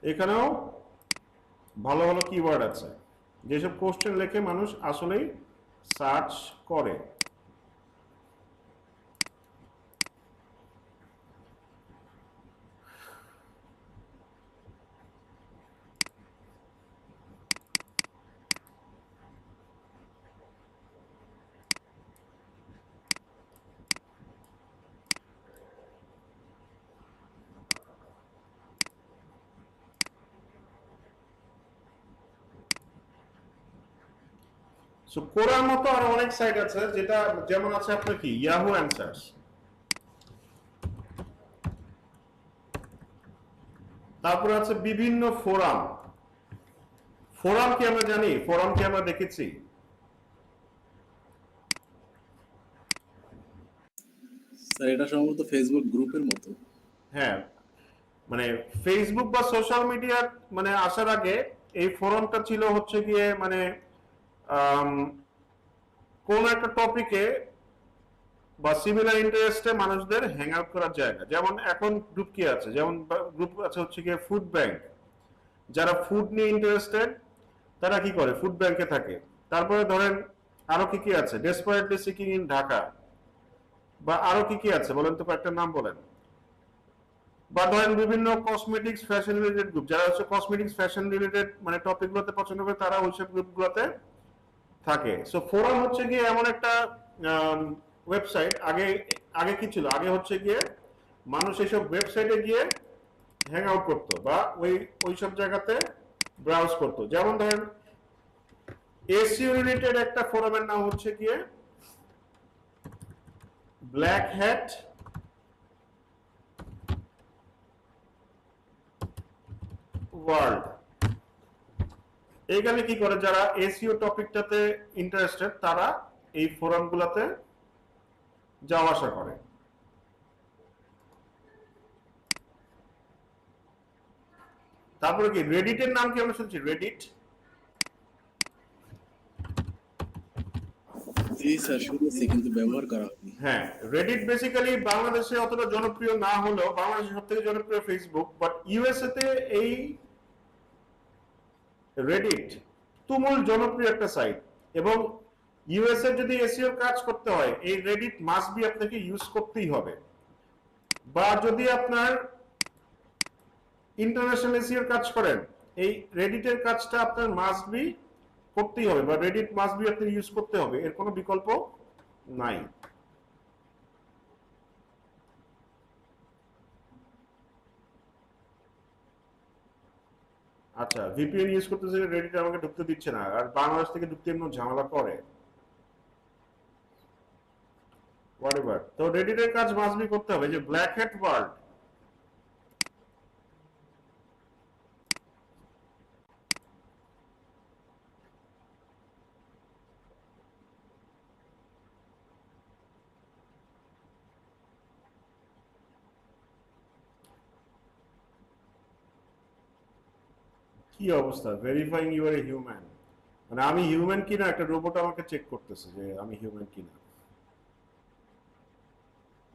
এখানেও ভালো ভালো কিওয়ার্ড আছে, যেসব কোশ্চেন লেখে মানুষ আসলেই সার্চ করে। সো কোরার মতো আরো অনেক সাইট আছে, যেটা যেমন আছে আপনার কি ইয়াহু অ্যান্সার্স, তারপরে আছে বিভিন্ন ফোরাম। ফোরাম কি আমরা জানি, ফোরাম কি আমরা দেখেছি? স্যার এটা সম্ভবত ফেসবুক গ্রুপের মতো। হ্যাঁ, মানে ফেসবুক বা সোশ্যাল মিডিয়ার মানে আসার আগে এই ফোরামটা ছিল হচ্ছে গিয়ে মানে কোন একটা টপিকে বা সিমিলার ইন্টারেস্টে মানুষদের হ্যাং আউট করার জায়গা। যেমন এখন গ্রুপ কি আছে, যেমন গ্রুপ আছে হচ্ছে গিয়ে ফুড ব্যাংক। যারা ফুড নিয়ে ইন্টারেস্টেড তারা কি করে, ফুড ব্যাংকে থাকে। তারপরে ধরেন আরো কি কি আছে, ডেসপারেটলি সিকিং ইন ঢাকা, বা আরো কি কি আছে বলেন তো, কয়েকটা নাম বলেন। বা ধরেন বিভিন্ন কসমেটিক্স ফ্যাশন রিলেটেড গ্রুপ, যারা হচ্ছে কসমেটিক্স ফ্যাশন রিলেটেড মানে টপিকগুলোতে পছন্দ করে তারা ওইসব গ্রুপগুলোতে থাকে। সো ফোরাম হচ্ছে গিয়ে এমন একটা ওয়েবসাইট, আগে আগে কি ছিল, আগে হচ্ছে গিয়ে মানুষ এইসব ওয়েবসাইটে গিয়ে হ্যাং আউট করতো বা ওইসব জায়গাতে ব্রাউজ করতো। যেমন ধরেন এসইও রিলেটেড একটা ফোরামের নাম হচ্ছে গিয়ে ব্ল্যাক হ্যাট ওয়ার্ল্ড। এইখানে কি করে, যারা এসইও টপিকটাতে ইন্টারেস্টেড তারা এই ফোরামগুলোতে যাওয়া আসা করে। তারপরে কি রেডিটের নাম কি আমরা শুনছি, রেডিট? জি স্যার শুনেছি কিন্তু ব্যবহার করা হয়নি। হ্যাঁ, রেডিট বেসিক্যালি বাংলাদেশে অতটা জনপ্রিয় না হলেও বাংলাদেশে সব থেকে জনপ্রিয় ফেসবুক, বাট ইউএসএ তে এই রেডিট তুমুল জনপ্রিয় একটা সাইট। এবং ইউএসএ যদি এসইও কাজ করতে হয় এই রেডিট মাস্ট বি আপনাকে ইউজ করতেই হবে। বা যদি আপনার ইন্টারন্যাশনাল এসইও কাজ করেন এই রেডিটের কাজটা আপনার মাস্ট বি করতেই হবে, বা রেডিট মাস্ট বি আপনি ইউজ করতে হবে, এর কোনো বিকল্প নাই। আচ্ছা, ভিপিএন ইউজ করতেছে, রেডিট আমাকে ঢুকতে দিচ্ছে না, আর বাংলাদেশ থেকে ঢুকতে এমন ঝামেলা করে। হোয়াটএভার, তো রেডিটের কাজ মাস্ট বি করতে হবে। যে ব্ল্যাক হ্যাট ওয়ার্ল্ড, কি অবস্থা, verifying you are a human, মানে আমি হিউম্যান কিনা একটা রোবট আমাকে চেক করতেছে যে আমি হিউম্যান কিনা।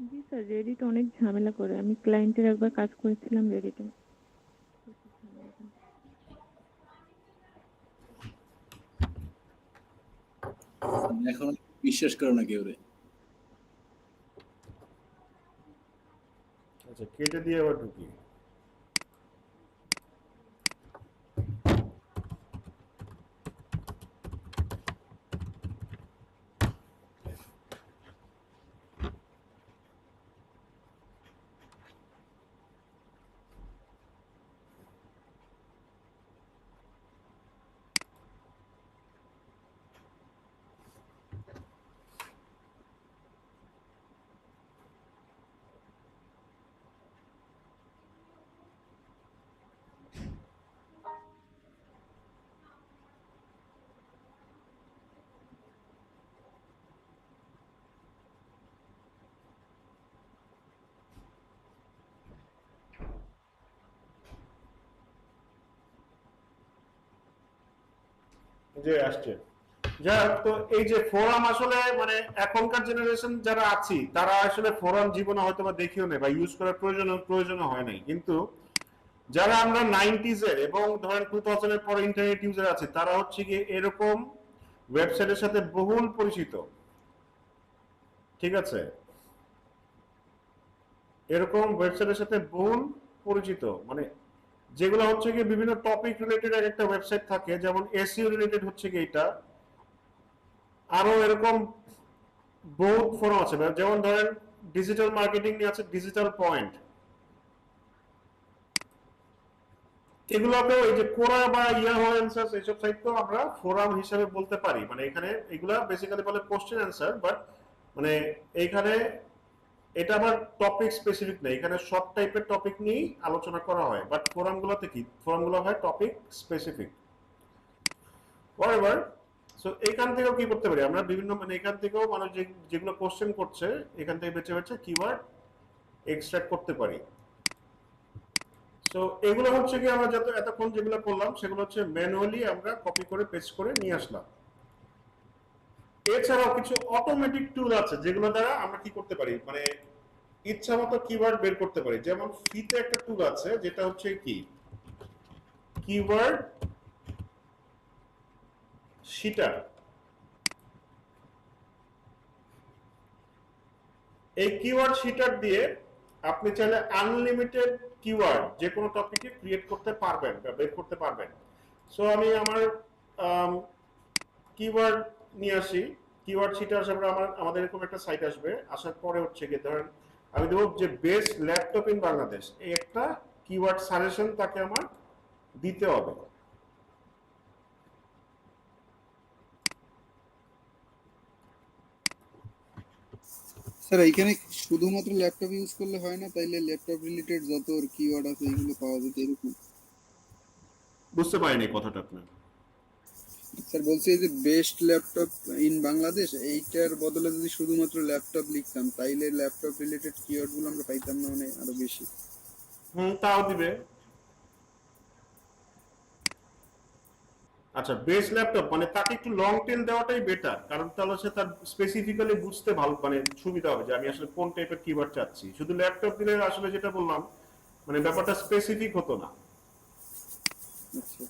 জি স্যার, রেডিট অনেক ঝামেলা করে। আমি ক্লায়েন্টের একবার কাজ করেছিলাম রেডিটে। এখন বিশ্বাস করে না কেউ রে। আচ্ছা, কেটে দিয়ে আবার ঢুকি। যে আসছে, যাই হোক, তো এই যে ফোরাম আসলে মানে এখনকার জেনারেশন যারা আছি তারা আসলে ফোরাম জীবনে হয়তো বা দেখিও নেই বা ইউজ করার প্রয়োজন হয় নাই। কিন্তু যারা আমরা 90s এর এবং ধরেন 2000 এর পরে ইন্টারনেট ইউজার আছে, তারা হচ্ছে কি এরকম ওয়েবসাইটের সাথে বহুল পরিচিত। ঠিক আছে, এরকম ওয়েবসাইটের সাথে বহুল পরিচিত, মানে যেগুলো হচ্ছে কি বিভিন্ন টপিক রিলেটেড একটা ওয়েবসাইট থাকে, যেমন এসইও রিলেটেড হচ্ছে কি এটা। আরো এরকম বহুত ফোরাম আছে, যেমন ধরেন ডিজিটাল মার্কেটিং নিয়ে আছে ডিজিটাল পয়েন্ট। এগুলোকেও এই যে কোরা বা ইয়াহু অ্যান্সার্স এইসব সাইট তো আমরা ফোরাম হিসেবে বলতে পারি। মানে এখানে এগুলা বেসিক্যালি বলে কোশ্চেন অ্যান্সার, বাট মানে এইখানে এটা আবার টপিক স্পেসিফিক না, এখানে সব টাইপের টপিক নিয়েই আলোচনা করা হয়। বাট ফোরামগুলোতে কি, ফোরামগুলো হয় টপিক স্পেসিফিক। হোয়াটএভার, সো এখান থেকেও কি করতে পারি আমরা বিভিন্ন, মানে এখান থেকেও মানুষ যেগুলো কোশ্চেন করছে এখান থেকে বেছে বেছে কিওয়ার্ড এক্সট্রাক্ট করতে পারি। সো এগুলো হচ্ছে কি আমরা যত এতক্ষণ যেগুলো করলাম সেগুলো হচ্ছে ম্যানুয়ালি আমরা কপি করে পেস্ট করে নিয়ে আসলাম। এছাড়াও কিছু অটোমেটিক টুল আছে যেগুলো দ্বারা আমরা কি করতে পারি, মানে ইচ্ছা মতো কিওয়ার্ড বের করতে পারি। যেমন ফিতে একটা টুল আছে যেটা হচ্ছে কি কিওয়ার্ড শিটার। এই কিওয়ার্ড শিটার দিয়ে আপনি চাইলে আনলিমিটেড কিওয়ার্ড যে কোনো টপিকে ক্রিয়েট করতে পারবেন বা বের করতে পারবেন। সো আমি আমার কিওয়ার্ড নিয়ে আসি, কিওয়ার্ড শিটার হিসেবে আমাদের এরকম একটা সাইট আসবে। আসার পরে হচ্ছে কি ধরেন আমি দেবো যে বেস্ট ল্যাপটপ ইন বাংলাদেশ, এই একটা কিওয়ার্ড সাজেশন তাকে আমার দিতে হবে। স্যার এইখানে শুধুমাত্র ল্যাপটপ ইউজ করলে হয় না, তাইলে ল্যাপটপ রিলেটেড যত কিওয়ার্ড আছে এগুলো পাওয়া যেত এরকম? বুঝতে পারিনি কথাটা আপনার। স্যার বলছি এই যে বেস্ট ল্যাপটপ ইন বাংলাদেশ, এইটার বদলে যদি শুধুমাত্র ল্যাপটপ লিখতাম তাইলে ল্যাপটপ রিলেটেড কিওয়ার্ড গুলো আমরা পাইতাম না মানে আরো বেশি? তাও দিবে। আচ্ছা, বেস্ট ল্যাপটপ মানে তাকে একটু লং টেল দেওয়াটাই বেটার, কারণ তাহলে সে তার স্পেসিফিক্যালি বুঝতে ভালো মানে সুবিধা হবে যে আমি আসলে কোন টাইপের কিওয়ার্ড চাচ্ছি। শুধু ল্যাপটপ দিলে আসলে যেটা বললাম মানে ব্যাপারটা স্পেসিফিক হতো না। আচ্ছা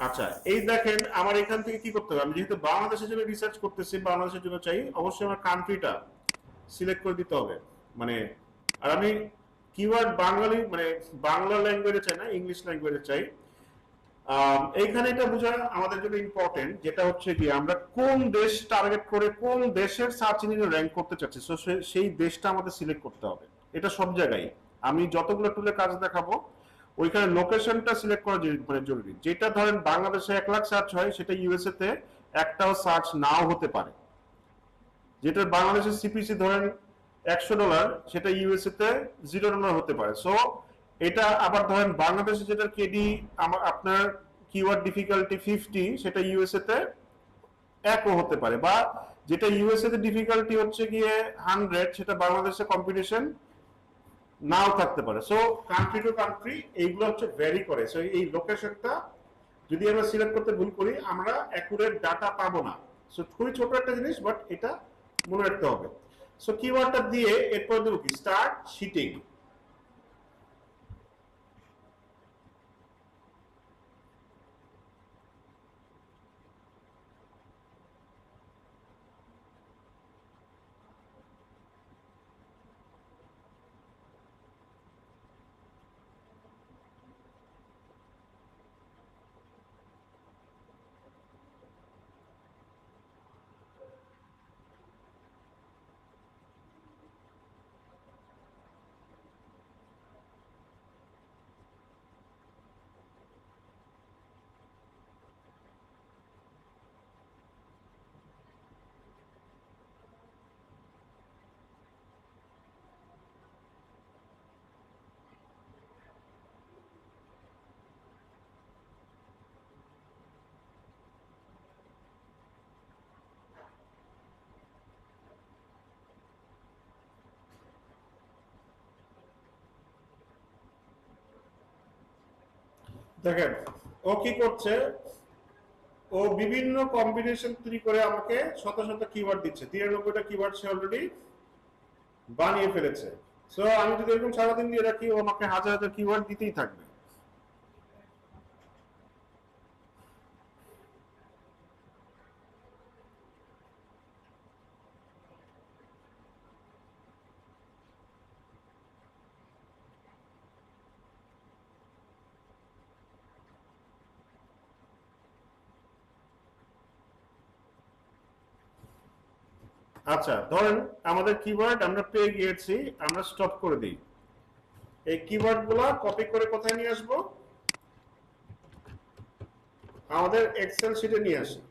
আচ্ছা, এই দেখেন আমার এখান থেকে কি করতে হবে, আমি যেহেতু বাংলাদেশের জন্য রিসার্চ করতেছি, বাংলাদেশের জন্য চাই, অবশ্যই আমার কান্ট্রিটা সিলেক্ট করে দিতে হবে। মানে আর আমি কিওয়ার্ড বাঙালি মানে বাংলা ল্যাঙ্গুয়েজে চাই না, ইংলিশ ল্যাঙ্গুয়েজে চাই। এইখানে এটা বোঝা আমাদের জন্য ইম্পর্টেন্ট, যেটা হচ্ছে কি আমরা কোন দেশ টার্গেট করে কোন দেশের সার্চ ইঞ্জিনে র্যাঙ্ক করতে চাচ্ছি, সো সেই দেশটা আমাদের সিলেক্ট করতে হবে। এটা সব জায়গায় আমি যতগুলো টুলে কাজ দেখাবো ওইখানে লোকেশনটা সিলেক্ট করা মানে জরুরি। যেটা ধরেন বাংলাদেশে 1 লাখ সার্চ হয় সেটা ইউএসএ তে একটাও সার্চ নাও হতে পারে। যেটা বাংলাদেশের সিপিসি ধরেন $100 সেটা ইউএসএ তে $0 হতে পারে। সো এটা আবার ধরেন বাংলাদেশে যেটা কেডি আপনার কিওয়ার্ড ডিফিকাল্টি 50 সেটা ইউএসএ তে 1ও হতে পারে, বা যেটা ইউএসএ তে ডিফিকাল্টি হচ্ছে গিয়ে 100 সেটা বাংলাদেশে কম্পিটিশন নাও থাকতে পারে। সো কান্ট্রি টু কান্ট্রি এইগুলো হচ্ছে ভ্যারি করে। সো এই লোকেশনটা যদি আমরা সিলেক্ট করতে ভুল করি আমরা অ্যাকুরেট ডাটা পাবো না। সো খুবই ছোট একটা জিনিস, বাট এটা মনে রাখতে হবে। সো কিওয়ার্ডটা দিয়ে এরপর দেবো কি স্টার্ট শিটিং। দেখেন ও কি করছে, ও বিভিন্ন কম্বিনেশন তৈরি করে আমাকে শত শত কিওয়ার্ড দিচ্ছে। 93টা কিওয়ার্ড সে অলরেডি বানিয়ে ফেলেছে। সো আমি যদি এরকম সারাদিন দিয়ে রাখি ও আমাকে হাজার হাজার কিওয়ার্ড দিতেই থাকবে। আচ্ছা, ধরেন আমাদের কিওয়ার্ড আমরা পেয়ে গিয়েছি, আমরা স্টপ করে দিই। এই কিওয়ার্ড গুলা কপি করে কোথায় নিয়ে আসবো? আমাদের এক্সেল শিটে নিয়ে আসি।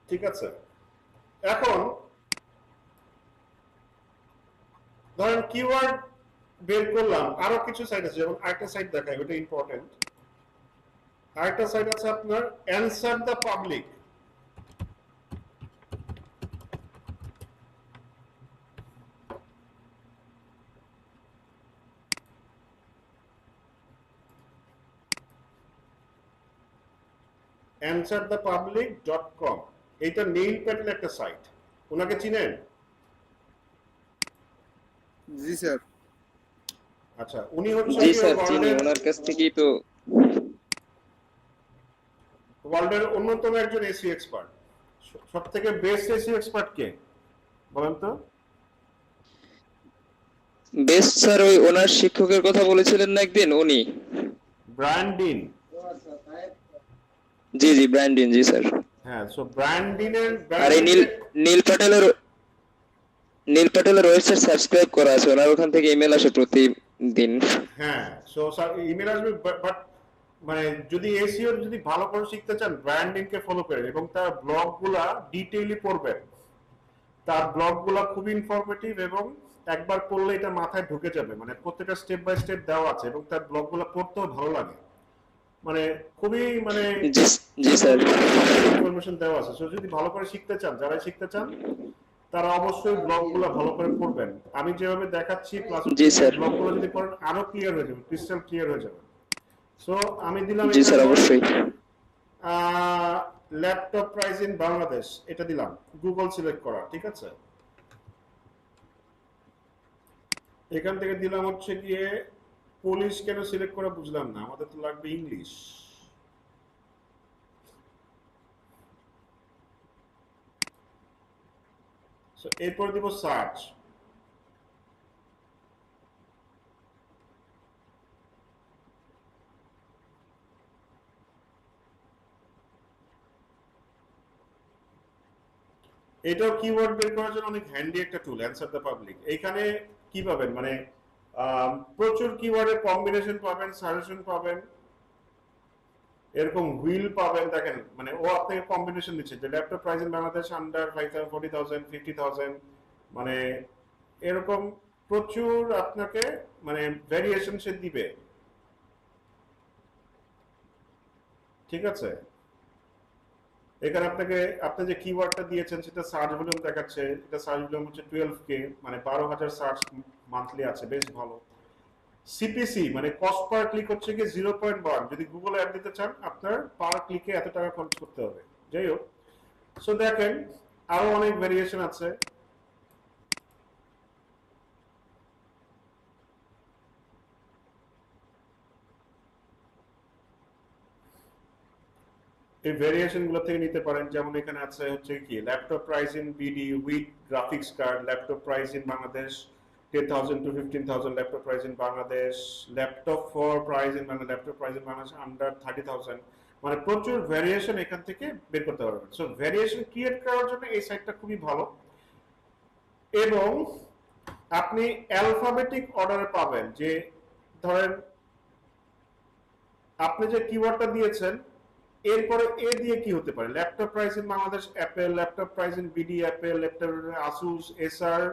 ঠিক আছে, এখন ধরেন কিওয়ার্ড বের করলাম, আরো কিছু সাইট আছে, যেমন আরেকটা সাইট দেখাই, ওটা ইম্পর্টেন্ট। আরেকটা সাইট আছে আপনার অ্যানসার দ্য পাবলিক। answerthepublic.com, এইটা নীল প্যাটেল একটা সাইট, ওনাকে চিনেন? জি স্যার। আচ্ছা, উনি হচ্ছে জি স্যার চিনি, ওনার কাছ থেকেই তো। ওয়ার্ল্ডের অন্যতম একজন এসি এক্সপার্ট। সব থেকে বেস্ট এসি এক্সপার্ট কে বলেন তো? বেস্ট স্যার ওই ওনার শিক্ষকের কথা বলেছিলেন না একদিন, উনি। Brian Dean. জি জি, ব্র্যান্ডিন, জি স্যার। হ্যাঁ, সো ব্রায়ান ডিনের আর এই নীল প্যাটেলের ওয়েবসাইট সাবস্ক্রাইব করা আছে, ওনার ওখান থেকে ইমেল আসে প্রতিদিন। হ্যাঁ, সো ইমেল আসবে, বাট মানে যদি এসইও যদি ভালো করে শিখতে চান, ব্রায়ান ডিনকে ফলো করেন এবং তার ব্লগগুলা ডিটেইলি পড়বেন। তার ব্লগগুলা খুবই ইনফরমেটিভ এবং একবার পড়লে এটা মাথায় ঢুকে যাবে, মানে প্রত্যেকটা স্টেপ বাই স্টেপ দেওয়া আছে এবং তার ব্লগগুলা পড়তেও ভালো লাগে, মানে খুবই মানে জি জি স্যার। ইনফরমেশন দেওয়া আছে। সো যদি ভালো করে শিখতে চান, যারা শিখতে চান তারা অবশ্যই ব্লগগুলো ভালো করে পড়বেন। আমি যেভাবে দেখাচ্ছি প্লাস জি স্যার। ব্লগগুলো যদি পড়েন আরো ক্লিয়ার হয়ে যাবে, ক্রিস্টাল ক্লিয়ার হয়ে যাবে। সো আমি দিলাম জি স্যার, অবশ্যই। ল্যাপটপ প্রাইস ইন বাংলাদেশ, এটা দিলাম, গুগল সিলেক্ট করা, ঠিক আছে। এখান থেকে দিলাম হচ্ছে গিয়ে পুলিশ, কেন সিলেক্ট করা বুঝলাম না, আমাদের তো লাগবে ইংলিশ। এরপর দিব সার্চ। এটাও কিওয়ার্ড বের করার জন্য অনেক হ্যান্ডি একটা টুল, অ্যানসার দ্য পাবলিক। এখানে কি পাবেন, মানে প্রচুর কিওয়ার্ডের কম্বিনেশন পাবেন, সাজেশন পাবেন, এরকম হুইল পাবেন। দেখেন মানে ও আপনাকে কম্বিনেশন দিচ্ছে যে laptop price in Bangladesh under 5000, 40000, 50000, মানে এরকম প্রচুর আপনাকে মানে ভেরিয়েশন সে দিবে, ঠিক আছে। এখানে আপনাকে আপনি যে কিওয়ার্ডটা দিয়েছেন সেটা সার্চ ভলিউম দেখাচ্ছে, এটা সার্চ ভলিউম হচ্ছে 12K, মানে 12000 সার্চ মান্থলি আছে, বেশ ভালো। সিপিসি মানে কস্ট পার ক্লিক হচ্ছে কি 0.1, যদি গুগল অ্যাড দিতে চান আপনার পার ক্লিকে এত টাকা খরচ করতে হবে। যাই হোক, সো দেখেন আরো অনেক ভেরিয়েশন আছে। এই ভেরিয়েশন গুলো থেকে নিতে পারেন, যেমন এখানে আছে হচ্ছে কি laptop price in BD with graphics card, laptop price in Bangladesh 10,000 to 15,000, laptop price in Bangladesh, laptop for price in Bangladesh, laptop price in Bangladesh under 30,000, মানে প্রচুর ভেরিয়েশন এখান থেকে বের করতে পারবেন। সো ভেরিয়েশন ক্রিয়েট করার জন্য এই সাইটটা খুবই ভালো এবং আপনি অ্যালফাবেটিক অর্ডারে পাবেন। যে ধরেন আপনি যে কিওয়ার্ডটা দিয়েছেন এরপরে এ দিয়ে কি হতে পারে, laptop price in Bangladesh Apple, laptop price in BD Apple, laptop Asus এসার,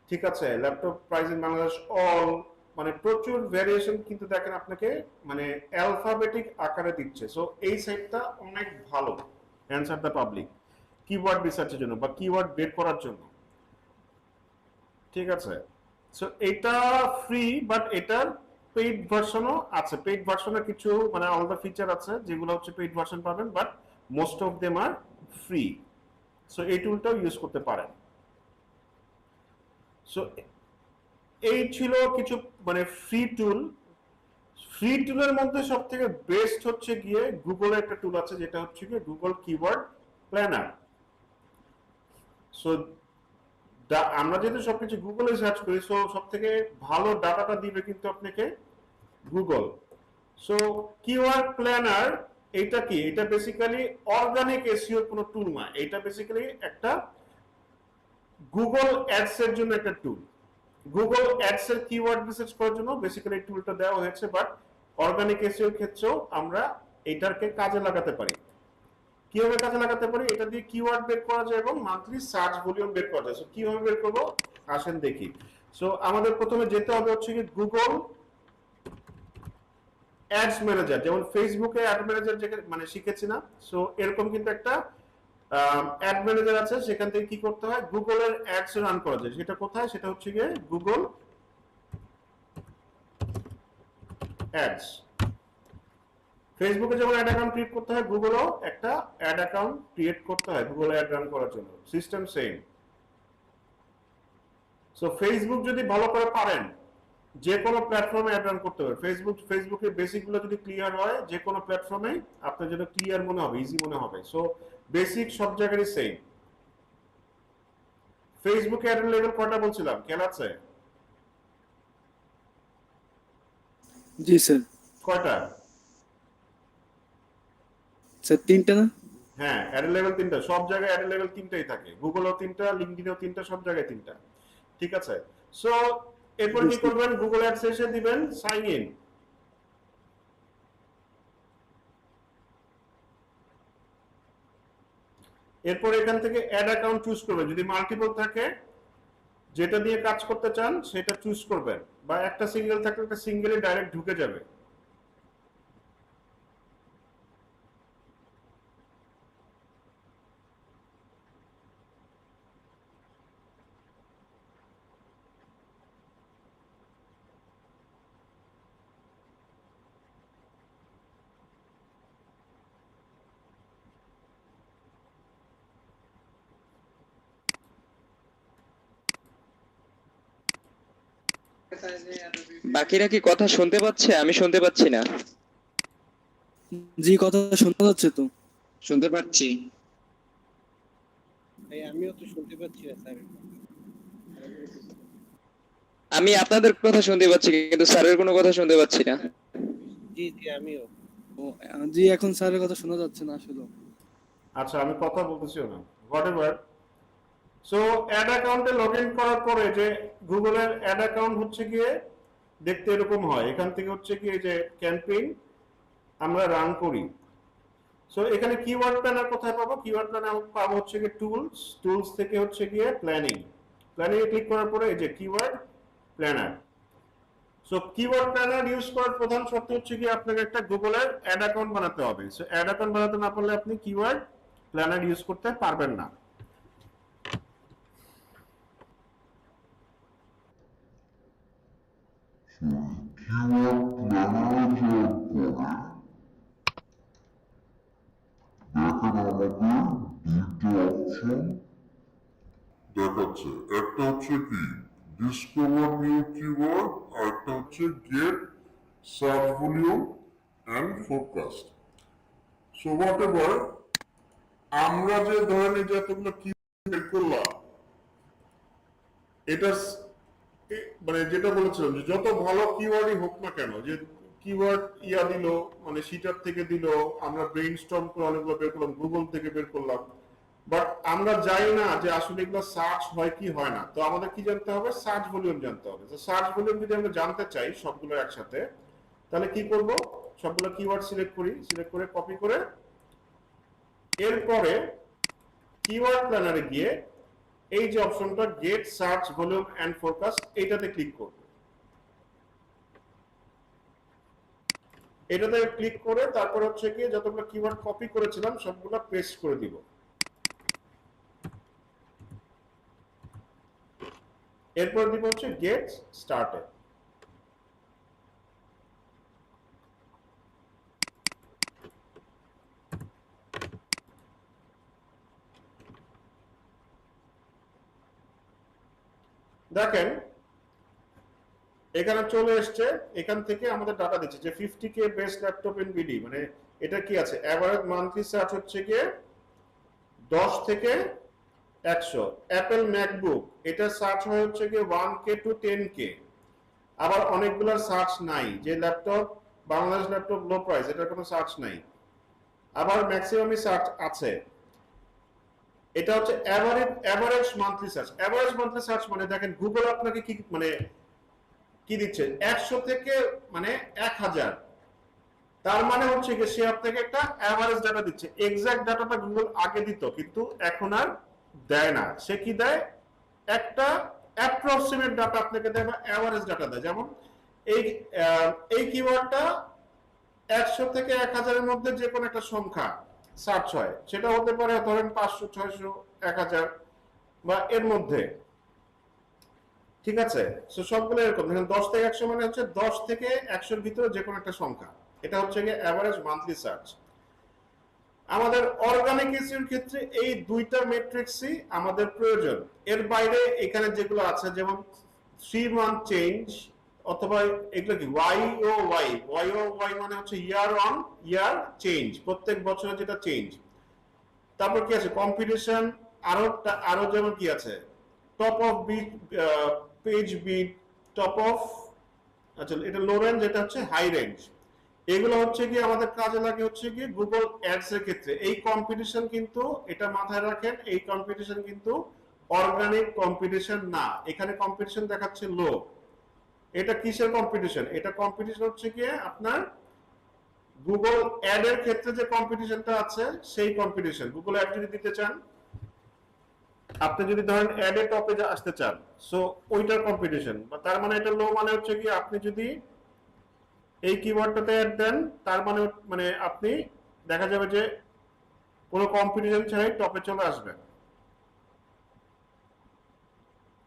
ঠিক আছে, laptop price in Bangladesh all, মানে প্রচুর ভেরিয়েশন কিন্তু দেখেন আপনাকে মানে অ্যালফাবেটিক আকারে দিচ্ছে। সো এই সাইটটা অনেক ভালো, অ্যানসার দ্য পাবলিক, কিওয়ার্ড রিসার্চের জন্য বা কিওয়ার্ড বের করার জন্য, ঠিক আছে। সো এটা ফ্রি, বাট এটার পেইড ভার্সনও আছে। পেইড ভার্সনে কিছু মানে আলাদা ফিচার আছে যেগুলো হচ্ছে পেইড ভার্সন পাবেন, but most of them are free. So এই টুলটাও ইউজ করতে পারেন। সো এই ছিল কিছু মানে ফ্রি টুল। ফ্রি টুলের মধ্যে সব থেকে বেস্ট হচ্ছে গিয়ে গুগলের একটা টুল আছে যেটা হচ্ছে গিয়ে গুগল কিওয়ার্ড প্ল্যানার। সো আমরা যেহেতু সবকিছু গুগলে সার্চ করি, সো সব থেকে ভালো ডাটাটা দিবে কিন্তু আপনাকে গুগল। সো কিওয়ার্ড প্ল্যানার এটা কি? এটা বেসিক্যালি অর্গানিক এসইও কোনো টুল না, এটা বেসিক্যালি একটা গুগল অ্যাডস এর জন্য একটা টুল। গুগল অ্যাডস এর কিওয়ার্ড রিসার্চ করার জন্য বেসিক্যালি এই টুলটা দেওয়া হয়েছে, বাট অর্গানিক এসইও ক্ষেত্রেও আমরা এটাকে কাজে লাগাতে পারি। কিভাবে কাজে লাগাতে পারি? এটা দিয়ে কিওয়ার্ড বের করা যায় এবং মান্থলি সার্চ ভলিউম বের করা যায়। সো কিভাবে বের করবো আসেন দেখি। সো আমাদের প্রথমে যেতে হবে হচ্ছে কি গুগল অ্যাডস ম্যানেজার, যেমন ফেসবুকে অ্যাড ম্যানেজার মানে শিখেছি না, সো এরকম কিন্তু একটা অ্যাড ম্যানেজার আছে, সেখান থেকে কি করতে হয় গুগলের অ্যাডস রান করা যায়। সেটা কোথায়? সেটা হচ্ছে গিয়ে গুগল অ্যাডস। ফেসবুকে যেমন অ্যাড অ্যাকাউন্ট ক্রিয়েট করতে হয়, গুগলও একটা অ্যাড অ্যাকাউন্ট ক্রিয়েট করতে হয় গুগল অ্যাড রান করার জন্য। System same. সো ফেসবুক যদি ভালো করে পারেন, যে কোনো প্ল্যাটফর্মে অ্যাড রান করতে হবে। ফেসবুকের বেসিক গুলো যদি ক্লিয়ার হয়, যে কোনো প্ল্যাটফর্মে আপনার জন্য ক্লিয়ার মনে হবে, ইজি মনে হবে। সো বেসিক সব জায়গায় সেম। ফেসবুকে অ্যাড লেভেল কয়টা বলছিলাম, খেয়াল আছে? জি স্যার। কয়টা? স্যার 3টা না? হ্যাঁ, অ্যাড লেভেল 3টা। সব জায়গায় অ্যাড লেভেল 3টাই থাকে, গুগলও 3টা, লিঙ্কডইনও 3টা, সব জায়গায় 3টা। ঠিক আছে। সো এরপর কি করবেন? গুগল অ্যাডস এসে দিবেন সাইন ইন। এরপর এখান থেকে অ্যাড অ্যাকাউন্ট চুজ করবেন। যদি মাল্টিপল থাকে, যেটা দিয়ে কাজ করতে চান সেটা চুজ করবেন, বা একটা সিঙ্গেল থাকলে একটা সিঙ্গেলে ডাইরেক্ট ঢুকে যাবে। বাকিরা কি কথা শুনতে পাচ্ছে? আমি শুনতে পাচ্ছি না। জি, কথা শোনা যাচ্ছে তো। শুনতে পাচ্ছি। আমিও তো শুনতে পাচ্ছি না স্যার। আমি আপনাদের কথা শুনতে পাচ্ছি, কিন্তু স্যারের কোনো কথা শুনতে পাচ্ছি না। জি জি আমিও। ও, জি, এখন স্যারের কথা শোনা যাচ্ছে না আসলে। আচ্ছা, আমি কথা বলতেছিও না, হোয়াটএভার। সো অ্যাড অ্যাকাউন্টে লগ ইন করার পরে যে গুগলের অ্যাড অ্যাকাউন্ট হচ্ছে গিয়ে দেখতে এরকম হয়। এখান থেকে হচ্ছে কি এই যে ক্যাম্পেইন আমরা রান করি। সো এখানে কিওয়ার্ড প্ল্যানার কোথায় পাবো? কিওয়ার্ড প্ল্যানার পাবো হচ্ছে গিয়ে টুলস থেকে হচ্ছে গিয়ে প্ল্যানিং এ ক্লিক করার পরে এই যে keyword planner. So keyword planner use করার প্রধান শর্ত হচ্ছে কি আপনাকে একটা গুগলের অ্যাড অ্যাকাউন্ট বানাতে হবে। সো অ্যাড অ্যাকাউন্ট বানাতে না পারলে আপনি কিওয়ার্ড প্ল্যানার ইউজ করতে পারবেন না। দেখাচ্ছে, একটা হচ্ছে কি ডিসকভার নিউ কিওয়ার্ড, আর একটা হচ্ছে get search volume and forecast. So whatever, আমরা যে ধরনের যে এতগুলো কিওয়ার্ড বের করলাম, এটা মানে যেটা বলেছিলাম যে যত ভালো কিওয়ার্ডই হোক না কেন, যে কিওয়ার্ড দিল মানে সিটার থেকে দিল, আমরা ব্রেইনস্টর্ম করে অনেকগুলো বের করলাম, গুগল থেকে বের করলাম, বাট আমরা জানি না যে আসলে এগুলো সার্চ হয় কি হয় না। তো আমাদের কি জানতে হবে? সার্চ ভলিউম জানতে হবে। তো সার্চ ভলিউম যদি আমরা জানতে চাই সবগুলো একসাথে, তাহলে কি করব? সবগুলো কিওয়ার্ড সিলেক্ট করে কপি করে এরপরে কিওয়ার্ড প্ল্যানারে গিয়ে এই যে অপশনটা get search volume and forecast, এইটাতে ক্লিক করব। এটাতে ক্লিক করে তারপর হচ্ছে কি যতগুলো কিওয়ার্ড কপি করেছিলাম সবগুলো পেস্ট করে দিব। এরপর দিব হচ্ছে গেট স্টার্টেড। দেখেন এখানে চলে এসছে। এখান থেকে আমাদের ডাটা দিচ্ছে যে 50K best laptop in BD, মানে এটা কি আছে? এভারেজ মান্থলি সার্চ হচ্ছে গিয়ে 10 থেকে 100। অ্যাপেল ম্যাকবুক, এটা সার্চ হয় হচ্ছে কি 1K to 10K। আবার অনেকগুলোর সার্চ নাই, যে laptop Bangladesh laptop low price, এটার কোনো সার্চ নাই। আবার ম্যাক্সিমামই সার্চ আছে। এটা হচ্ছে average monthly search. Average monthly search মানে দেখেন গুগল আপনাকে কি মানে কি দিচ্ছে, 100 থেকে মানে 1000, তার মানে হচ্ছে কি সে আপনাকে একটা এভারেজ ডাটা দিচ্ছে। এক্সাক্ট ডাটাটা গুগল আগে দিত, কিন্তু এখন আর দেয় না। সে কি দেয়, একটা অ্যাপ্রক্সিমেট ডাটা আপনাকে দেয় বা এভারেজ ডাটা দেয়। যেমন এই এই কিওয়ার্ডটা 100 থেকে 1000 এর মধ্যে যে কোনো একটা সংখ্যা সার্চ হয়, সেটা হতে পারে ধরেন 500, 600, 1000 বা এর মধ্যে, ঠিক আছে। সো সবগুলো এরকম, দেখেন 10 থেকে 100 মানে হচ্ছে 10 থেকে 100 এর ভিতরে যে কোনো একটা সংখ্যা। এটা হচ্ছে গিয়ে এভারেজ মান্থলি সার্চ। আমাদের অর্গানিক এসইওর ক্ষেত্রে এই দুইটা মেট্রিক্সই আমাদের প্রয়োজন। এর বাইরে এখানে যেগুলো আছে যেমন 3 মান্থ চেঞ্জ, অথবা এগুলো কি ওয়াই মানে হচ্ছে ইয়ার অন ইয়ার চেঞ্জ, প্রত্যেক বছরে যেটা চেঞ্জ। তারপর কি আছে, কম্পিটিশন, আরো যেমন কি আছে, top of bid, page bid, top of, আচ্ছা এটা লো রেঞ্জ, এটা হচ্ছে হাই রেঞ্জ। এগুলো হচ্ছে কি আমাদের কাজে লাগে হচ্ছে কি গুগল অ্যাডস এর ক্ষেত্রে। এই কম্পিটিশন কিন্তু, এটা মাথায় রাখেন, এই কম্পিটিশন কিন্তু অর্গানিক কম্পিটিশন না। এখানে কম্পিটিশন দেখাচ্ছে লো। এটা কিসের কম্পিটিশন? এটা কম্পিটিশন হচ্ছে কি আপনার গুগল অ্যাড এর ক্ষেত্রে যে কম্পিটিশনটা আছে সেই কম্পিটিশন। গুগল অ্যাড যদি দিতে চান, আপনি যদি ধরেন অ্যাড এর টপে আসতে চান, সো ওইটার কম্পিটিশন। তার মানে এটা লো মানে হচ্ছে কি আপনি যদি এই কিওয়ার্ডটাতে অ্যাড দেন, তার মানে মানে আপনি দেখা যাবে যে কোনো কম্পিটিশন ছাড়াই টপে চলে আসবেন,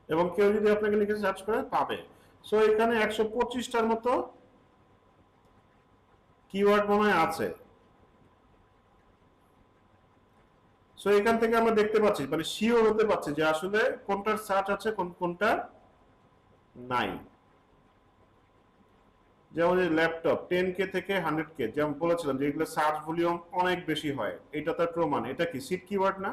এবং কেউ যদি আপনাকে লিখে সার্চ করে পাবে। সো এখানে 125টার মতো কিওয়ার্ড মনে হয় আছে। সো এখান থেকে আমরা দেখতে পাচ্ছি, মানে শিওর হতে পারছি যে আসলে কোনটার সার্চ আছে কোনটা নাই। যেমন এই ল্যাপটপ 10K থেকে 100K, যেমন বলেছিলাম যে এগুলো সার্চ ভলিউম অনেক বেশি হয়, এটা তার প্রমাণ। এটা কি সিট কিওয়ার্ড না?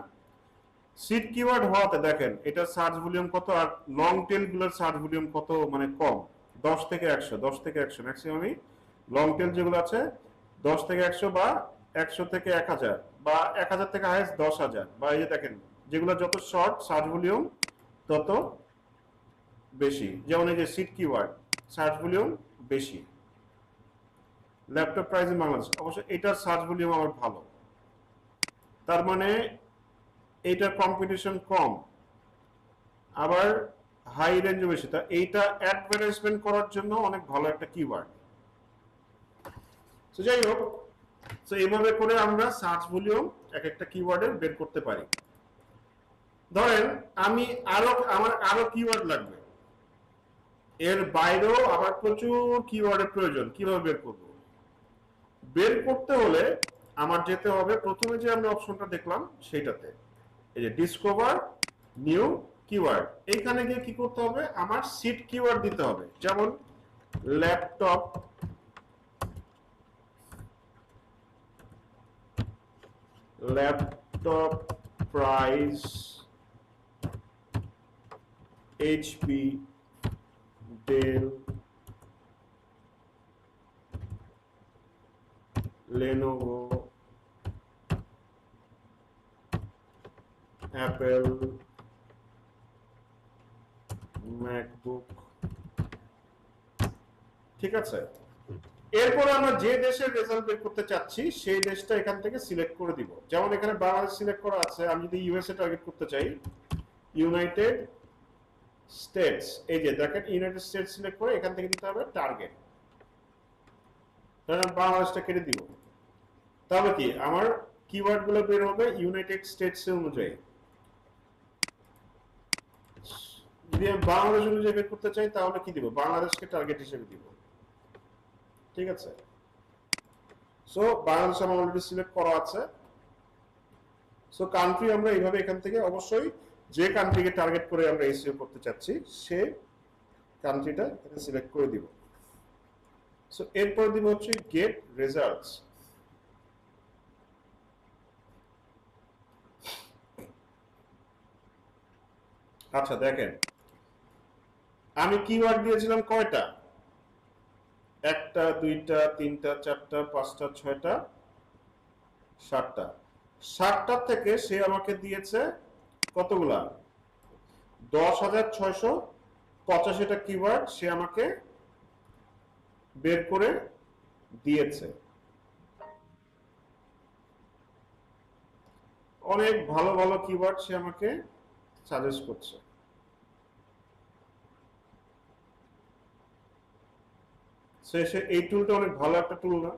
সিট কিওয়ার্ড হওয়াতে দেখেন এটা সার্চ ভলিউম কত, আর লং টেল গুলোর সার্চ ভলিউম কত, মানে কম, 10 থেকে 100 ম্যাক্সিমামই লং টেল যেগুলো আছে 10 থেকে 100 বা 100 থেকে 1000 বা 1000 থেকে হাইয়েস্ট 10,000। বা এই যে দেখেন যেগুলো যত শর্ট সার্চ ভলিউম তত বেশি। যেমন এই যে সিট কিওয়ার্ড সার্চ ভলিউম বেশি। ল্যাপটপ প্রাইস ইন বাংলাদেশ, অবশ্য এটার সার্চ ভলিউম আবার ভালো, তার মানে এইটার কম্পিটিশন কম, আবার হাই রেঞ্জও বেশি। তা এইটা অ্যাডভার্টাইজমেন্ট করার জন্য অনেক ভালো একটা কিওয়ার্ড। তো যাই হোক, তো এইভাবে করে আমরা সার্চ ভলিউম এক একটা কিওয়ার্ডের বের করতে পারি। ধরেন আমি আমার আরো কিওয়ার্ড লাগবে, এর বাইরেও আবার প্রচুর কিওয়ার্ডের প্রয়োজন। কিভাবে বের করব? বের করতে হলে আমার যেতে হবে প্রথমে যে আমরা অপশনটা দেখলাম সেটাতে, এই যে ডিসকভার নিউ কিওয়ার্ড। এইখানে গিয়ে কি করতে হবে, আমার সিট কিওয়ার্ড দিতে হবে। যেমন laptop, price, HP, Dell, Lenovo, Apple, MacBook, ঠিক আছে। এরপর আমরা যে দেশের রেজাল্ট বের করতে চাচ্ছি সেই দেশটা এখান থেকে সিলেক্ট করে দিব। যেমন এখানে বাংলাদেশ সিলেক্ট করা আছে, আমি যদি ইউএসএ টার্গেট করতে চাই, ইউনাইটেড স্টেটস, এই যে দেখেন ইউনাইটেড স্টেটস সিলেক্ট করে এখান থেকে দিতে হবে টার্গেট, তাহলে বাংলাদেশটা কেটে দিব। তাহলে কি আমার কিওয়ার্ড গুলো বের হবে ইউনাইটেড স্টেটস এর অনুযায়ী। যদি আমি বাংলাদেশ অনুযায়ী বের করতে চাই তাহলে কি দিব, বাংলাদেশকে টার্গেট হিসেবে দিব, ঠিক আছে। সো বাংলাদেশ আমার অলরেডি সিলেক্ট করা আছে। সো কান্ট্রি আমরা এইভাবে এখান থেকে অবশ্যই যে কান্ট্রিকে টার্গেট করে আমরা এসইও করতে চাচ্ছি সে কান্ট্রিটা এখানে সিলেক্ট করে দিব। সো এরপর দিব হচ্ছে গেট রেজাল্টস। আচ্ছা দেখেন, আমি কিওয়ার্ড দিয়েছিলাম কয়টা? 1টা 2টা 3টা 4টা 5টা 6টা 7টা। 7টা থেকে সে আমাকে দিয়েছে কতগুলা? 10,685টা কিওয়ার্ড সে আমাকে বের করে দিয়েছে। অনেক ভালো ভালো কিওয়ার্ড সে আমাকে সাজেস্ট করছে। সে এই টুলটা অনেক ভালো একটা টুল না?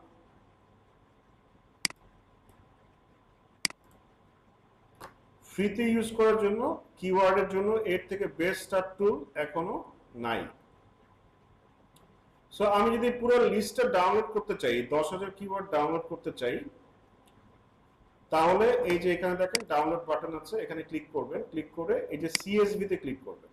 ফ্রিতে ইউজ করার জন্য, কিওয়ার্ডের জন্য এর থেকে বেস্ট আর টুল এখনো নাই। সো আমি যদি পুরো লিস্টটা ডাউনলোড করতে চাই, 10,000 কিওয়ার্ড ডাউনলোড করতে চাই, তাহলে এই যে এখানে দেখেন ডাউনলোড বাটন আছে, এখানে ক্লিক করবেন, ক্লিক করে এই যে CSV তে ক্লিক করবেন।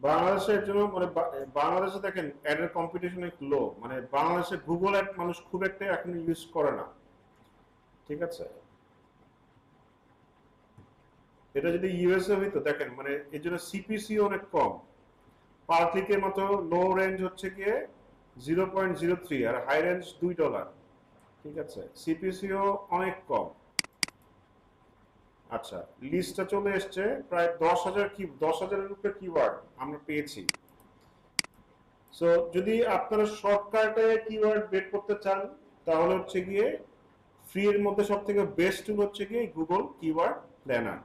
বাংলাদেশের জন্য মানে বাংলাদেশে দেখেন অ্যাডের কম্পিটিশন একটু লো, মানে বাংলাদেশে গুগল অ্যাড মানুষ খুব একটা এখন ইউজ করে না, ঠিক আছে? এটা যদি ইউএসএ হইতো দেখেন, মানে এর জন্য সিপিসি অনেক কম, পার ক্লিকের মতো লো রেঞ্জ হচ্ছে গিয়ে 0.03 আর হাই রেঞ্জ $2, ঠিক আছে? সিপিসিও অনেক কম। আচ্ছা, লিস্টটা চলে এসছে, প্রায় 10,000-এর উপরে কিওয়ার্ড আমরা পেয়েছি। সো যদি আপনারা শর্টকাটে কিওয়ার্ড বের করতে চান, তাহলে হচ্ছে গিয়ে ফ্রি এর মধ্যে সবথেকে বেস্ট টুল হচ্ছে গিয়ে গুগল কিওয়ার্ড প্ল্যানার।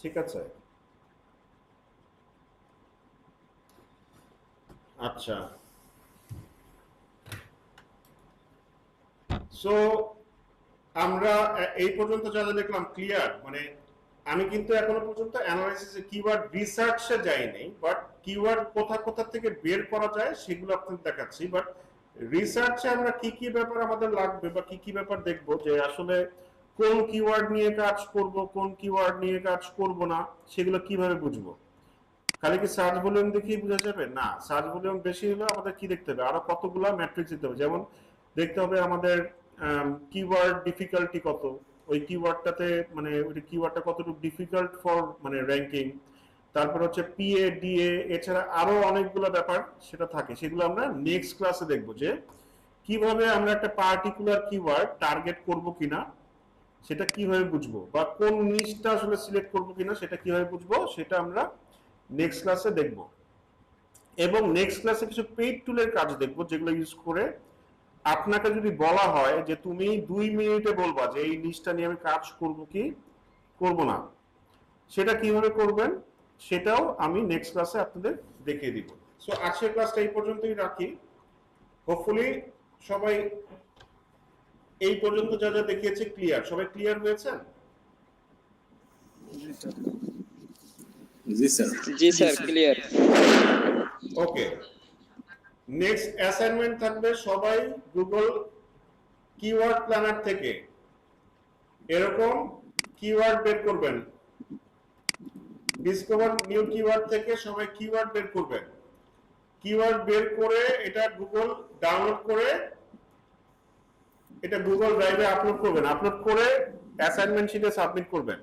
ঠিক আছে? আচ্ছা, সো আমরা এই পর্যন্ত যা যা দেখলাম ক্লিয়ার। মানে আমি কিন্তু এখনো পর্যন্ত অ্যানালাইসিসে কিওয়ার্ড রিসার্চে যাইনি, বাট কিওয়ার্ড কোথা কোথা থেকে বের করা যায় সেগুলো আপনাদের দেখাচ্ছি। বাট রিসার্চে আমরা কি কি ব্যাপার আমাদের লাগবে বা কি কি ব্যাপার দেখবো, যে আসলে কোন কিওয়ার্ড নিয়ে কাজ করব, কোন কিওয়ার্ড নিয়ে কাজ করব না, সেগুলো কিভাবে বুঝবো? খালি কি সার্চ ভলিউম দেখেই বোঝা যাবে? না, সার্চ ভলিউম বেশি হলে আমাদের কি দেখতে হবে? আরো কতগুলো ম্যাট্রিক্স দিতে হবে। যেমন দেখতে হবে আমাদের কিওয়ার্ড ডিফিকাল্টি কত, ওই কিওয়ার্ডটাতে মানে ওই কিওয়ার্ডটা কতটুকু ডিফিকাল্ট ফর মানে র্যাঙ্কিং, তারপর হচ্ছে পিএ ডিএ, এছাড়া আরো অনেকগুলো ব্যাপার সেটা থাকে। সেগুলো আমরা নেক্সট ক্লাসে দেখবো, যে কিভাবে আমরা একটা পার্টিকুলার কিওয়ার্ড টার্গেট করব কিনা সেটা কিভাবে বুঝবো, বা কোন নিশটা আসলে সিলেক্ট করব কিনা সেটা কিভাবে বুঝবো, সেটা আমরা নেক্সট ক্লাসে দেখব। এবং নেক্সট ক্লাসে কিছু পেইড টুলের কাজ দেখব, যেগুলো ইউজ করে আপনাকে যদি বলা হয় যে তুমি 2 মিনিটে বলবা যে এই নিশটা নিয়ে আমি কাজ করব কি করব না, সেটা কিভাবে করবেন সেটাও আমি নেক্সট ক্লাসে আপনাদের দেখিয়ে দিব। সো আজকের ক্লাসটা এই পর্যন্তই রাখি। হোপফুলি সবাই এই পর্যন্ত যা যা দেখিয়েছে ক্লিয়ার, সবাই ক্লিয়ার হয়েছেন? জি স্যার। জি স্যার, ক্লিয়ার। ওকে, নেক্সট অ্যাসাইনমেন্ট থাকবে, সবাই গুগল কিওয়ার্ড প্ল্যানার থেকে এরকম কিওয়ার্ড বের করবেন। ডিসকভার নিউ কিওয়ার্ড থেকে সবাই কিওয়ার্ড বের করবেন। কিওয়ার্ড বের করে এটা গুগল ডাউনলোড করে এটা গুগল ড্রাইভে আপলোড করবেন, আপলোড করে অ্যাসাইনমেন্ট শিটে সাবমিট করবেন।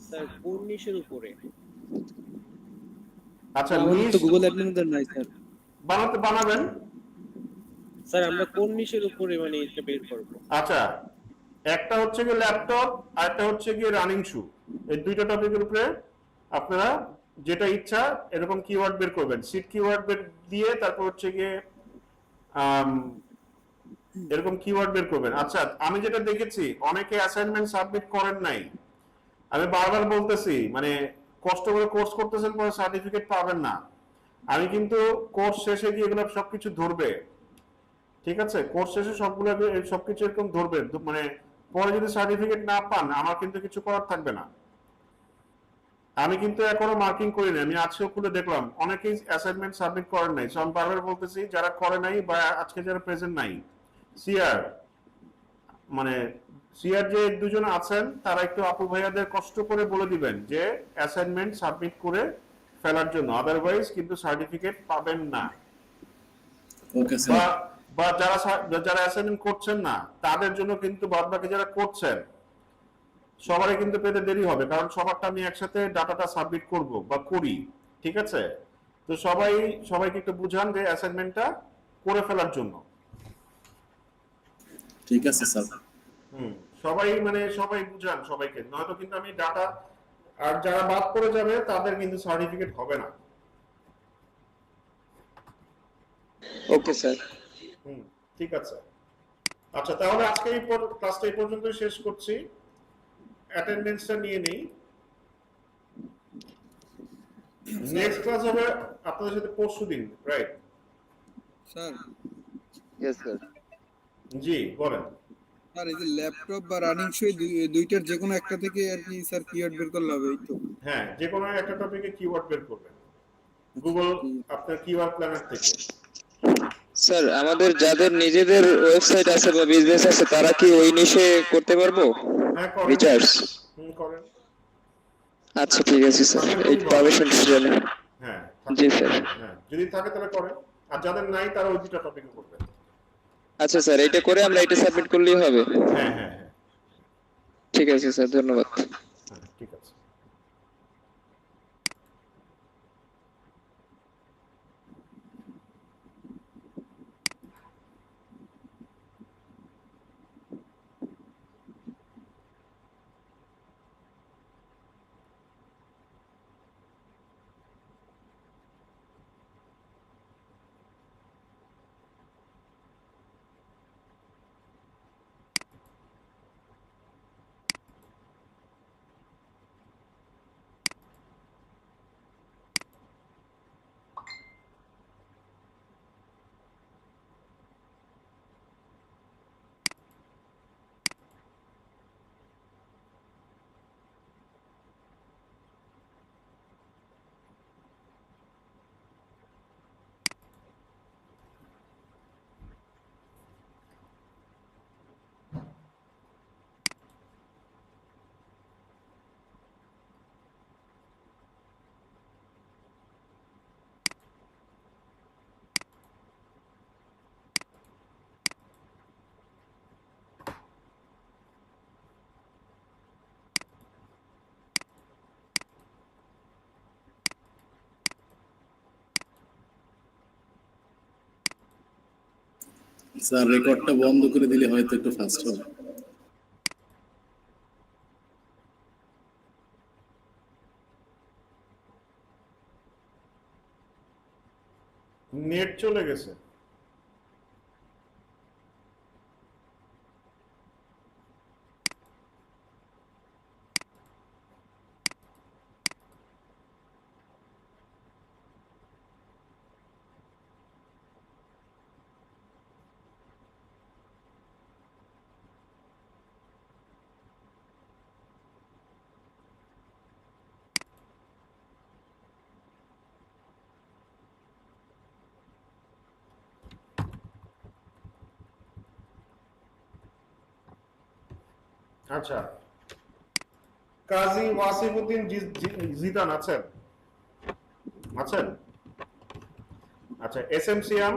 স্যার কোন নিশের উপরে? আচ্ছা, আমাদের নিশ তো গুগল অ্যাডমিনের নাই স্যার। বানাবেন। স্যার আমরা কোন নিশের উপরে মানে এটা বের করব? আচ্ছা, একটা হচ্ছে গিয়ে ল্যাপটপ আর একটা হচ্ছে গিয়ে রানিং শু, এই দুইটা টপিকের উপরে আপনারা যেটা ইচ্ছা এরকম কিওয়ার্ড বের করবেন, সিট কিওয়ার্ড বের দিয়ে তারপর হচ্ছে গিয়ে আম, এরকম কিওয়ার্ড বের করবেন। আচ্ছা, আমি যেটা দেখেছি অনেকে অ্যাসাইনমেন্ট সাবমিট করেন নাই। আমি বারবার বলতেছি, মানে কষ্ট করে কোর্স করতেছেন, পরে সার্টিফিকেট পাবেন না। আমি কিন্তু কোর্স শেষে গিয়ে এগুলো সবকিছু ধরবে, ঠিক আছে? কোর্স শেষে সবকিছু এরকম ধরবে, মানে পরে যদি সার্টিফিকেট না পান আমার কিন্তু কিছু করার থাকবে না। আমি কিন্তু এখনো মার্কিং করি না, আমি আজকেও খুলে দেখলাম অনেকেই অ্যাসাইনমেন্ট সাবমিট করেন নাই। সো আমি বারবার বলতেছি যারা করে নাই বা আজকে যারা প্রেজেন্ট নাই, সিআর মানে সিআর যে দুজন আছেন তারা একটু আপু ভাইয়াদের কষ্ট করে বলে দিবেন যে অ্যাসাইনমেন্ট সাবমিট করে ফেলার জন্য, আদারওয়াইজ কিন্তু সার্টিফিকেট পাবেন না। ওকে বা স্যার। বা যারা অ্যাসাইনমেন্ট করছেন না তাদের জন্য কিন্তু বাদবাকি যারা করছেন সবারই কিন্তু পেতে দেরি হবে, কারণ সবারটা আমি একসাথে ডাটাটা সাবমিট করব বা করি, ঠিক আছে? তো সবাইকে একটু বুঝান যে অ্যাসাইনমেন্টটা করে ফেলার জন্য। ঠিক আছে স্যার। সবাই বুঝান সবাইকে, নয়তো কিন্তু আমি ডাটা, আর যারা বাদ পড়ে যাবে তাদের কিন্তু সার্টিফিকেট হবে না। Okay sir. ঠিক আছে। আচ্ছা, তাহলে আজকে এই ক্লাসটা এই পর্যন্তই শেষ করছি। অ্যাটেন্ডেন্সটা নিয়ে নেই। নেক্সট ক্লাস হবে আপনাদের সাথে পরশুদিন, রাইট? Sir yes sir. জি বলেন। স্যার এই যে ল্যাপটপ বা রানিং শো দুইটার যে কোনো একটা থেকে আর কি স্যার কিওয়ার্ড বের করলে হবে, এই তো? হ্যাঁ, যে কোনো একটা টপিকে কিওয়ার্ড বের করবেন গুগল আপনার কিওয়ার্ড প্ল্যানার থেকে। স্যার আমাদের যাদের নিজেদের ওয়েবসাইট আছে বা বিজনেস আছে তারা কি ওই নিশে করতে পারবো হ্যাঁ করেন। রিচার্জ? করেন। আচ্ছা ঠিক আছে স্যার, এই পারমিশনটা জানি। হ্যাঁ জি স্যার। হ্যাঁ, যদি থাকে তাহলে করেন, আর যাদের নাই তারা ওই দুটো টপিকে করবেন। আচ্ছা স্যার, এটা করে আমরা এটা সাবমিট করলেই হবে? হ্যাঁ হ্যাঁ হ্যাঁ ঠিক আছে স্যার, ধন্যবাদ। হ্যাঁ, ঠিক আছে। স্যার রেকর্ডটা বন্ধ করে দিলে হয়তো একটু ফাস্ট হবে। নেট চলে গেছে। আচ্ছা, কাজী ওয়াসিমউদ্দিন জিদান আছেন? আছেন? আচ্ছা, এস এম সিয়াম,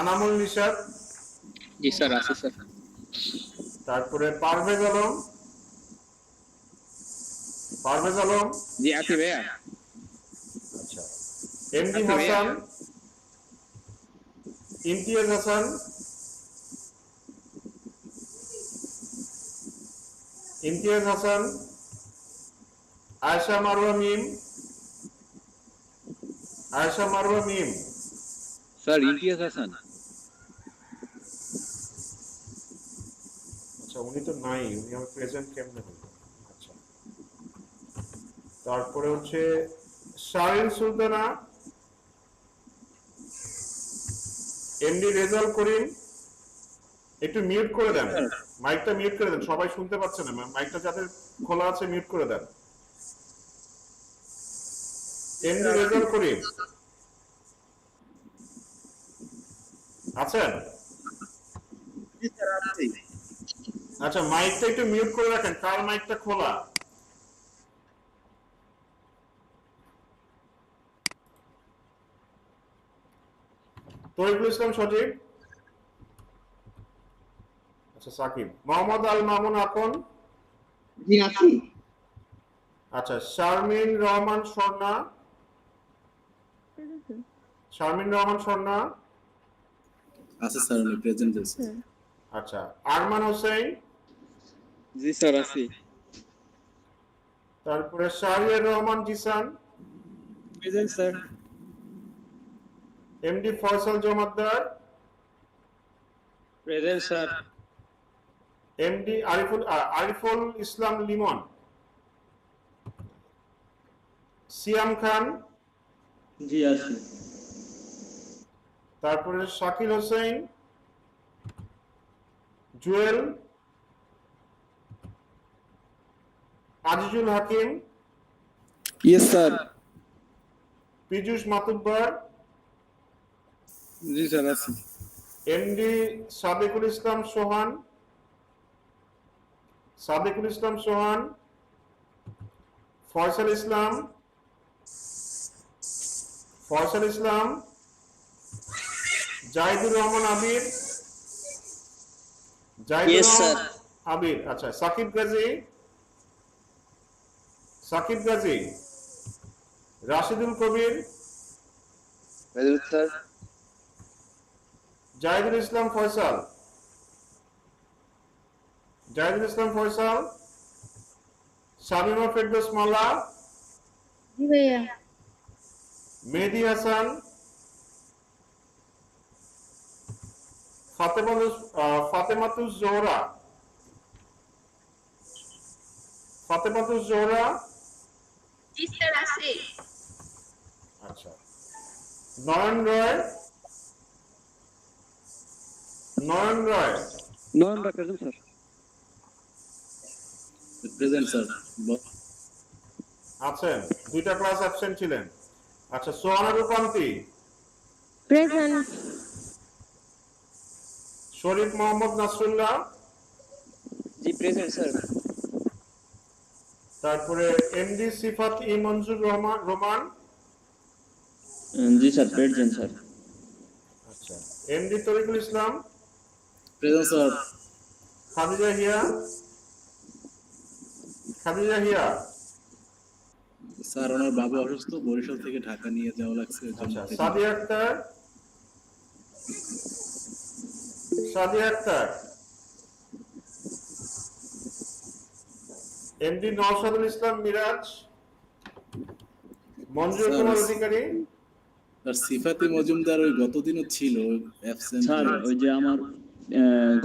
আনামুল নিশাত, জি স্যার, আছে স্যার। তারপরে পারভেজ আলম, পারভেজ আলম, জি আছি ভাইয়া। আচ্ছা, এমডি হাসান, ইমতিয়াজ হাসান, ইমতিয়াজ হাসান, আয়েশা মারওয়া মিম, আয়েশা মারওয়া মিম। স্যার ইমতিয়াজ হাসান। আচ্ছা, উনি তো নাই, উনি আমার প্রেজেন্ট কেমনে হলো? আচ্ছা, তারপরে হচ্ছে শারিন সুলতানা, এমডি রেজাল করিম। একটু মিউট করে দেন, মাইকটা মিউট করে দেন, সবাই শুনতে পাচ্ছে না, মাইকটা যাদের খোলা আছে মিউট করে দেন। এমডি রেজাল করিম আছেন? আচ্ছা, মাইকটা একটু মিউট করে রাখেন, কার মাইকটা খোলা? তরিকুল ইসলাম সজীব। আচ্ছা, সাকিব। মোহাম্মদ আল মামুন আকন। জি আছি। আচ্ছা, শারমিন রহমান স্বর্ণা। শারমিন রহমান স্বর্ণা। আছে স্যার, উনি প্রেজেন্ট আছে। আচ্ছা, আরমান হোসেন। জি স্যার আছি। তারপরে Shahriar Rahman Jisan. Present sir. MD Faisal Jamaddar. Present sir. MD Ariful Islam Limon. Siam Khan. জি আছি। তারপরে শাকিল হোসেন, জুয়েল, আজিজুল হাকিম, ইয়েস স্যার। পীযূষ মাতুব্বর, জি স্যার আছি। MD Sadekul Islam Sohan, Sadekul Islam Sohan, Faisal Islam, Faisal Islam, Jahidur Rahman Abir, Jahidur Yes, Rahman sir. Abir. আচ্ছা, সাকিব গাজী, সাকিব গাজী, রাশিদুল কবির, প্রেজেন্ট স্যার। জাহিদুল ইসলাম ফয়সাল, জাহিদুল ইসলাম ফয়সাল, শামিমা ফেরদৌস মালা, জি ভাইয়া। মেহেদি হাসান, ফাতেমাতুজ জোহরা, ফাতেমাতুজ জোহরা। জি স্যার আছে। আচ্ছা, নয়ন রয়, নয়ন রয় নয়ন প্রেজেন্ট স্যার। Present sir. আছেন, দুইটা ক্লাস অ্যাবসেন্ট ছিলেন। আচ্ছা, সোহানা রূপান্তি, প্রেজেন্ট। শরীফ মোহাম্মদ নাসরুল্লাহ, জি প্রেজেন্ট স্যার। তারপরে এমডি সিফাত ই মঞ্জুর রোমান। জি স্যার প্রেজেন্ট স্যার। আচ্ছা, এমডি তরিকুল ইসলাম, প্রেজেন্ট স্যার। খাদিজা হিয়া, খাদিজা হিয়া। স্যার ওনার বাবা অসুস্থ, বরিশাল থেকে ঢাকা নিয়ে যাওয়া লাগছে, এর জন্য আচ্ছা, সাদিয়া আক্তার, সাদিয়া আক্তার, এমডি নওশাদুল ইসলাম মিরাজ, মঞ্জুর কুমার অধিকারী। আর সিফাতি মজুমদার ওই গতদিনও ছিল অ্যাবসেন্ট। স্যার ওই যে আমার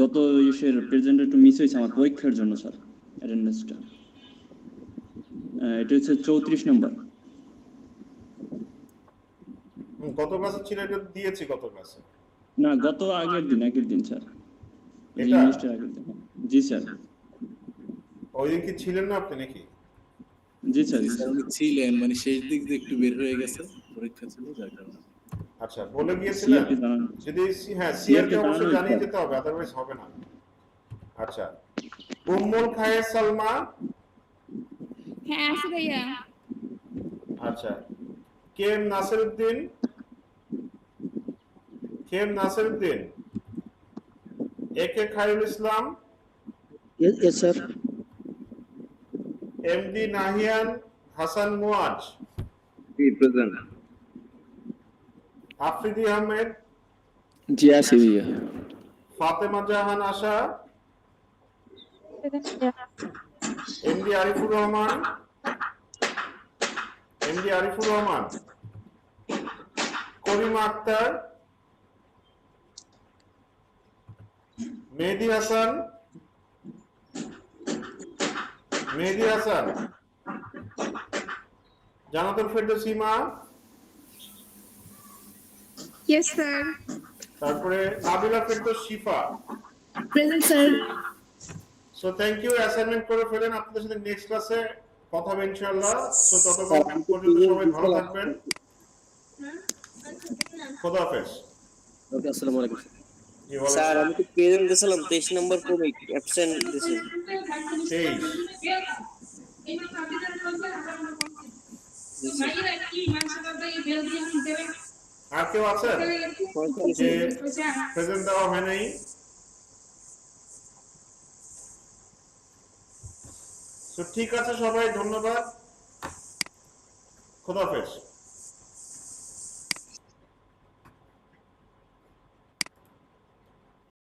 গত ইসের প্রেজেন্ট একটু মিস হয়েছে আমার পরীক্ষার জন্য স্যার, অ্যাটেন্ডেন্সটা এটা হচ্ছে 34 নম্বর। গত ক্লাসে ছিল, এটা দিয়েছি গত ক্লাসে। না গত আগের দিন স্যার, এই এটা? ইংলিশটার আগের দিন। জি স্যার। ওই দিন কি ছিলেন না আপনি নাকি? জি স্যার। স্যার উনি ছিলেন, মানে শেষ দিক দিয়ে একটু বের হয়ে গেছে, পরীক্ষা ছিল যার কারণে। আচ্ছা, বলে গিয়েছিলেন? সিআরকে জানান। যদি হ্যাঁ, CR সিআরকে কে অবশ্যই জানানো জানিয়ে হয়েছে। যেতে হবে, আদারওয়াইজ হবে না। আচ্ছা, উম্মুল খায়ের সালমা। হ্যাঁ আছে ভাইয়া। আচ্ছা, K M Nasiruddin, K M Nasiruddin, A K Khairul Islam, yes sir. MD Nahiyan Hasan Muaz, জি প্রেজেন্ট। আফ্রিদি আহমেদ, জি আছি ভাইয়া। Fatema Jahan Asha, MD Arifur Rahman, MD Arifur Rahman, Karima Akter, Mehedi Hasan, Mehedi Hasan, Jannatul Ferdous Sima, Yes, sir. তারপরে Nabila Ferdous Shifa. Present, sir. So thank you, assignment করে ফেলেন। আপনাদের সাথে নেক্সট ক্লাসে কথা হবে ইনশাআল্লাহ। সো ততক্ষণ পর্যন্ত সবাই ভালো থাকবেন। খোদা হাফেজ। ওকে, আসসালামু আলাইকুম। জি, ওয়ালাইকুম স্যার আমি তো প্রেজেন্ট দিয়েছিলাম 23 নম্বর ক্রমিক অ্যাবসেন্ট দিয়েছি। 23। আর কেউ আছে যে প্রেজেন্ট দেওয়া হয় নাই? তো ঠিক আছে সবাই, ধন্যবাদ, খোদা হাফেজ।